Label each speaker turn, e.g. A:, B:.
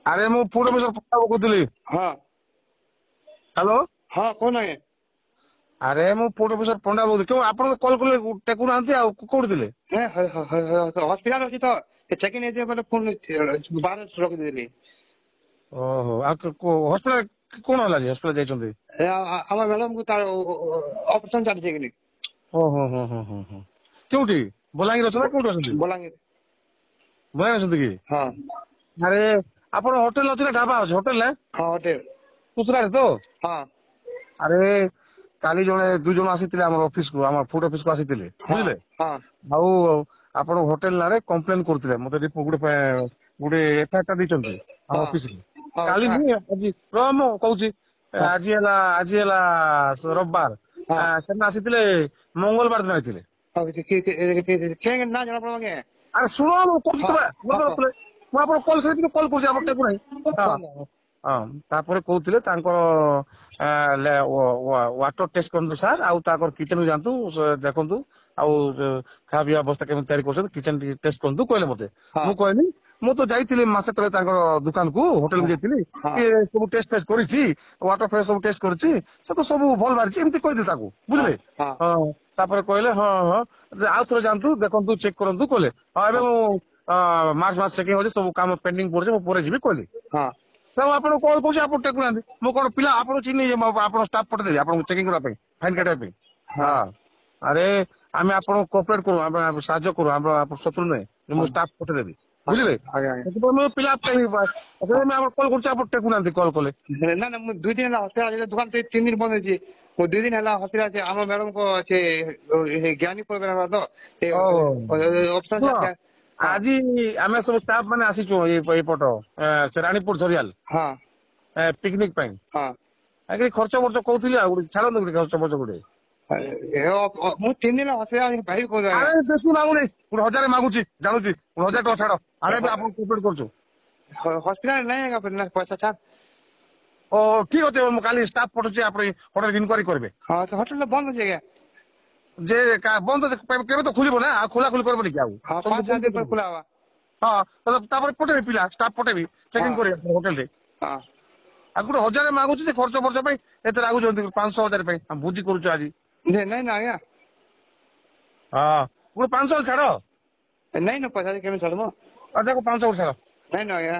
A: ଆରେ ମୁଁ food officer Panda କହୁଥିଲି।
B: ହଁ
A: ହ୍ୟାଲୋ।
B: ହଁ କହୁନ ଆଜ୍ଞା।
A: ଆରେ ମୁଁ ଫୁଡ୍ ଅଫିସର ପଣ୍ଡା କହୁଥିଲି। କେଉଁ ଆପଣ ତ କଲ୍ କଲେ ଟେକୁନାହାନ୍ତି ଆଉ କୋଉଠି ଥିଲେ?
B: ହସ୍ପିଟାଲ ଅଛି ତ ଚେକିଂ ହେଇଯିବ ବୋଲେ ପୁଣି ବାହାରେ ରଖିଦେଲି।
A: ଓହୋ ଆଉ ହସ୍ପିଟାଲ କଣ ହେଲା ଯେ ହସ୍ପିଟାଲ ଯାଇଛନ୍ତି?
B: ଆମ ମ୍ୟାଡମ କୁ ତାର ଅପରେସନ ଚାଲିଛି କି?
A: ଓହୋ ହୋ ହୋ ହୋ ହୋ କେଉଁଠି ବଲାଙ୍ଗୀର ଅଛନ୍ତି ନା କୋଉଠି ଅଛନ୍ତି?
B: ବଲାଙ୍ଗୀର।
A: ବଲାଙ୍ଗୀର ଅଛନ୍ତି କି?
B: ହଁ
A: ଆରେ ଆପଣ ହୋଟେଲ ଅଛି ନା ଢାବା ଅଛି ହୋଟେଲ ନା?
B: ହଁ ହୋଟେଲ।
A: ଖୁଚୁରାରେ ତ?
B: ହଁ
A: ଆରେ କାଲି ଜଣେ 2 ଜଣ ଆସିଥିଲେ ଆମର ଅଫିସକୁ ଆମର ଫୁଡ୍ ଅଫିସକୁ ଆସିଥିଲେ
B: ହଁ
A: ବୁଝିଲେ?
B: ହଁ
A: ଆଉ ଆପଣ ହୋଟେଲ ନାଁରେ କମ୍ପ୍ଲେନ କରୁଥିଲେ ମତେ ଗୋଟେ ଏଫଆଇଆର ଟା ଦେଇଛନ୍ତି ଆମ
B: ହଁ
A: ଅଫିସରେ।
B: ହଁ
A: କାଲି
B: ହଁ
A: ନୁହେଁ ଆଜି ମୁଁ କହୁଛି
B: ହଁ
A: ଆଜି ହେଲା ରବିବାର।
B: ହଁ
A: ସେଦିନ ଆସିଥିଲେ ମଙ୍ଗଳବାର ଦିନ ଆସିଥିଲେ।
B: ନା ଜଣା ପଡିବ ଆଜ୍ଞା।
A: ଆରେ ଶୁଣ ମୁଁ କହୁଛି
B: ହଁ
A: ତମେ
B: ହଁ ହଁ
A: ମୁଁ ଆପଣଙ୍କୁ କଲ୍ ସରିକି କଲ୍ କରୁଛି ଆପଣ ଟେକୁ ନାହିଁ। ହଁ ହଁ ତାପରେ କହୁଥିଲେ ତାଙ୍କର ୱାଟର ଟେଷ୍ଟ କରନ୍ତୁ ସାର୍ ଆଉ ତାଙ୍କର କିଚେନ କୁ ଯାଆନ୍ତୁ ଦେଖନ୍ତୁ। ଆଉ ଖାଇବା ପିଇବା ଅବସ୍ଥା କେମିତି ତିଆରି କରୁଛନ୍ତି କିଚେନ ଟିକେ ଟେଷ୍ଟ କରନ୍ତୁ କହିଲେ ମତେ।
B: ହଁ
A: ମୁଁ କହିଲି ମୁଁ ତ ଯାଇଥିଲି ମାସେ ତଳେ ତାଙ୍କର ଦୋକାନକୁ ହୋଟେଲକୁ ଯାଇଥିଲି।
B: ହଁ
A: ସବୁ ଟେଷ୍ଟ ଫେଷ୍ଟ କରିଛି ୱାଟର ଫେଷ୍ଟ ସବୁ ଟେଷ୍ଟ କରିଛି ସେ ତ ସବୁ ଭଲ ବାହାରିଛି ଏମିତି କହିଥିଲି ତାକୁ ବୁଝିଲେ। ହଁ ତାପରେ କହିଲେ ହଁ ହଁ ଆଉ ଥରେ ଯାଆନ୍ତୁ ଦେଖନ୍ତୁ ଚେକ୍ କରନ୍ତୁ କହିଲେ। ହଁ ଏବେ ମୁଁ ମାସ ଚେକିଂ ଅଛି ସବୁ କାମ ପେଣ୍ଡିଂ ପଡିଛି ମୁଁ ପରେ ଯିବି କହିଲି।
B: ହଁ
A: ତ ଆପଣଙ୍କୁ କଲ୍ କରୁଛି ଆପଣ ଟେକୁନାହାନ୍ତି। ମୁଁ କଣ ପିଲା ଆପଣ ଚିହ୍ନିଛି ଆପଣ ଷ୍ଟାଫ୍ ପଠେଇଦେବି ଆପଣଙ୍କୁ ଚେକିଂ କରିବା ପାଇଁ ଫାଇନ କାଟିବା ପାଇଁ। ହଁ ଆରେ ଆମେ ଆପଣଙ୍କୁ କୋଅପରେଟ କରୁ ଆମେ ସାହାଯ୍ୟ କରୁ ଆପଣ ଶତ୍ରୁ ନୁହେଁ। ମୁଁ ଷ୍ଟାଫ ପଠେଇଦେବି ବୁଝିଲେ
B: ଆଜ୍ଞା
A: ସେଥିପାଇଁ ମୁଁ ପିଲା ଆପଣ କଲ୍ କରୁଛି ଆପଣ ଟେକୁନାହାନ୍ତି କଲ୍ କଲେ।
B: ନା ନା ମୁଁ 2 ଦିନ ହେଲା ହସ୍ପିଟାଲ ଦୋକାନ 3 ଦିନ ବନ୍ଦ ହେଇଛି। ମୁଁ 2 ଦିନ ହେଲା ହସ୍ପିଟାଲ ଆମ ମ୍ୟାଡମଙ୍କ ଜ୍ଞାନୀ ପ୍ରୋଗ୍ରାମ ତ
A: ଶୁଣ
B: ହଁ
A: ଆଜି ଆମେ ସବୁ ଷ୍ଟାଫ ମାନେ ଆସିଛୁ ଏଇପଟ ସେ ରାଣୀପୁର ଝରିଆଲ।
B: ହଁ
A: ପିକନିକ ପାଇଁ
B: ହଁ
A: ଆ ଖର୍ଚ୍ଚ ବର୍ଚ୍ଚ କହୁଥିଲି ଆଉ ଗୋଟେ ଛାଡନ୍ତୁ ଗୋଟେ ଖର୍ଚ୍ଚ ବର୍ଚ୍ଚ ଗୋଟେ।
B: ମୁଁ 3 ଦିନ ହସ୍ପିଟାଲ ଭାଇ କହୁଛି ଆଜ୍ଞା।
A: ଆରେ ବେଶୀ ମାଗୁନି ଗୋଟେ 1000 ମାଗୁଛି ଜାଣୁଛି 1000 ଟଙ୍କା ଛାଡ ଆମେ ବି ଆପଣଙ୍କୁ କୋଅପରେଟ କରୁଛୁ।
B: ହସ୍ପିଟାଲ ନାଇଁ ଆଜ୍ଞା ପଇସା ଛାଡ଼।
A: ଓ ଠିକ ଅଛି ମୁଁ କାଲି ଷ୍ଟାଫ ପଠୁଛି ଆପଣ ହୋଟେଲ ଇନକ୍ୱାରି କରିବେ।
B: ହଁ ସେ ହୋଟେଲ ବନ୍ଦ ଅଛି ଆଜ୍ଞା।
A: ଯେ ବନ୍ଦ କେବେ ତ ଖୋଲିବ ନା ଆଉ ଖୋଲା ଖୋଲି କରିବନି କି ଆଉ
B: ହଁ
A: ସବୁ
B: 5-7 ଦିନ ପରେ ଖୋଲା ହବା।
A: ହଁ ତାପରେ ପଠେଇବି ପିଲା ଷ୍ଟାଫ ପଠେଇବି
B: ହଁ
A: ଚେକିଂ କରିବେ ହୋଟେଲରେ।
B: ହଁ
A: ଆଉ ଗୋଟେ 1000 ମାଗୁଛି ଯେ ଖର୍ଚ୍ଚ ବର୍ଚ୍ଚ ପାଇଁ ଏତେ ଲାଗୁଛନ୍ତି 500-1000 ପାଇଁ ଆମେ ଭୋଜି କରୁଛୁ ଆଜି।
B: ନାଇଁ ନା ଆଜ୍ଞା।
A: ହଁ ଗୋଟେ 500 ଛାଡ।
B: ନାଇଁ ନା ପଇସା କେମିତି ଛାଡିବ
A: ଆଉ ଦେଖ 500 ଛାଡ।
B: ନାଇଁ ନା ଆଜ୍ଞା।